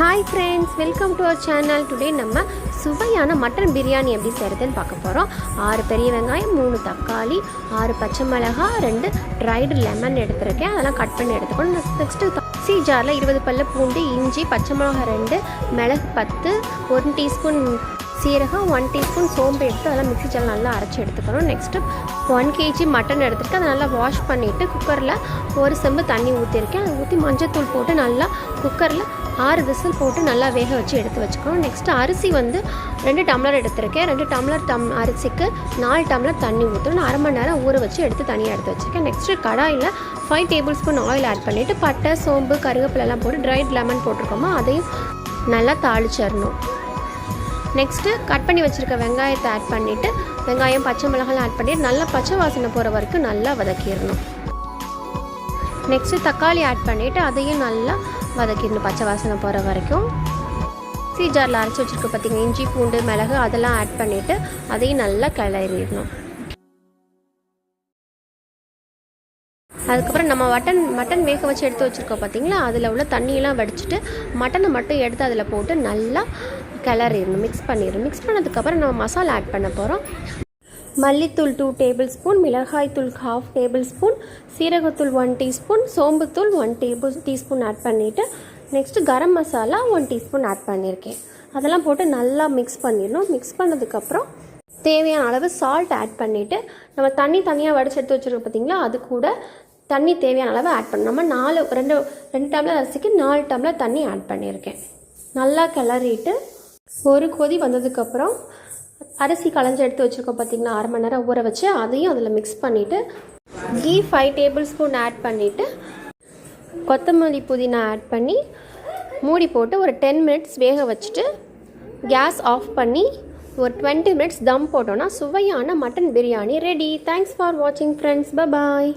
Hi friends, welcome to our channel. Today நம்ம சுவையான mutton biryani எப்படி செய்கிறதுன்னு பார்க்க போகிறோம். 6 பெரிய வெங்காயம், 3 தக்காளி, 6 பச்சை மிளகாய், 2 ட்ரைடு லெமன் எடுத்துருக்கேன். அதெல்லாம் கட் பண்ணி எடுத்துக்கணும். நெக்ஸ்ட்டு மிக்ஸி ஜாரில் 20 பல்லு பூண்டு, இஞ்சி, பச்சை மிளகாய் 2, மிளகு 10, 1 டீஸ்பூன் சீரகம், 1 டீஸ்பூன் சோம்பு எடுத்து அதெல்லாம் மிக்ஸி ஜாரில் நல்லா அரைச்சி எடுத்துக்கணும். நெக்ஸ்ட்டு 1 kg மட்டன் எடுத்துகிட்டு அதை நல்லா வாஷ் பண்ணிவிட்டு குக்கரில் 1 செம்பு தண்ணி ஊற்றிருக்கேன். அதை ஊற்றி மஞ்சத்தூள் போட்டு நல்லா குக்கரில் 6 விசில் போட்டு நல்லா வேக வச்சு எடுத்து வச்சுக்கணும். நெக்ஸ்ட்டு அரிசி 2 டம்ளர் எடுத்திருக்கேன். 2 டம்ளர் அரிசிக்கு 4 டம்ளர் தண்ணி ஊற்றணும். அரை மணி நேரம் ஊற வச்சு தனியாக எடுத்து வச்சுருக்கேன். நெக்ஸ்ட்டு கடாயில் 5 டேபிள் ஸ்பூன் ஆயில் ஆட் பண்ணிவிட்டு பட்டை, சோம்பு, கருவேப்பிலெல்லாம் போட்டு ட்ரைட் லெமன் போட்டிருக்கோமோ அதையும் நல்லா தாளிச்சிடணும். நெக்ஸ்ட்டு கட் பண்ணி வச்சுருக்க வெங்காயத்தை ஆட் பண்ணிவிட்டு வெங்காயம், பச்சை மிளகாலாம் ஆட் பண்ணிவிட்டு நல்லா பச்சை வாசனை போகிற வரைக்கும் நல்லா வதக்கிடணும். நெக்ஸ்ட்டு தக்காளி ஆட் பண்ணிவிட்டு அதையும் நல்லா வதக்கிடணும் பச்சை வாசனை போகிற வரைக்கும். மிக்ஸி ஜாரில் அரைச்சி வச்சுருக்க பார்த்திங்கன்னா இஞ்சி, பூண்டு, மிளகு அதெல்லாம் ஆட் பண்ணிவிட்டு அதையும் நல்லா கிளறிடணும். அதுக்கப்புறம் நம்ம மட்டன் வேக வச்சு எடுத்து வச்சுருக்கோம் பார்த்திங்களா, அதில் உள்ள தண்ணியெல்லாம் வடிச்சிட்டு மட்டனை மட்டும் எடுத்து அதில் போட்டு நல்லா கிளறிடணும், மிக்ஸ் பண்ணிடணும். மிக்ஸ் பண்ணதுக்கப்புறம் நம்ம மசாலா ஆட் பண்ண போகிறோம். மல்லித்தூள் 2 டேபிள் ஸ்பூன், மிளகாய்த்தூள் 1/2 டேபிள் ஸ்பூன், சீரகத்தூள் 1 டீஸ்பூன், சோம்புத்தூள் 1 டீஸ்பூன் ஆட் பண்ணிவிட்டு next garam masala 1 teaspoon add பண்ணியிருக்கேன். அதெல்லாம் போட்டு நல்லா மிக்ஸ் பண்ணிடணும். மிக்ஸ் பண்ணதுக்கப்புறம் தேவையான அளவு சால்ட் ஆட் பண்ணிவிட்டு நம்ம தனியாக வடிச்சு எடுத்து வச்சுருக்கோம் பார்த்திங்களா, அது கூட தண்ணி தேவையான அளவு ஆட் பண்ணணும். நம்ம 2 டம்ளர் அரிசிக்கு 4 டம்ளர் தண்ணி ஆட் பண்ணியிருக்கேன். நல்லா கிளறிட்டு ஒரு கொதி வந்ததுக்கப்புறம் அரிசி களைஞ்சி எடுத்து வச்சுருக்கோம் பார்த்திங்கன்னா, அரை மணி நேரம் ஊற வச்சு அதையும் அதில் மிக்ஸ் பண்ணிவிட்டு கீ 5 டேபிள் ஸ்பூன் ஆட் பண்ணிவிட்டு கொத்தமல்லி, புதினா ஆட் பண்ணி மூடி போட்டு ஒரு 10 மினிட்ஸ் வேக வச்சுட்டு கேஸ் ஆஃப் பண்ணி ஒரு 20 மினிட்ஸ் தம் போட்டோன்னா சுவையான mutton biryani ready. Thanks for வாட்சிங் ஃப்ரெண்ட்ஸ். Bye bye.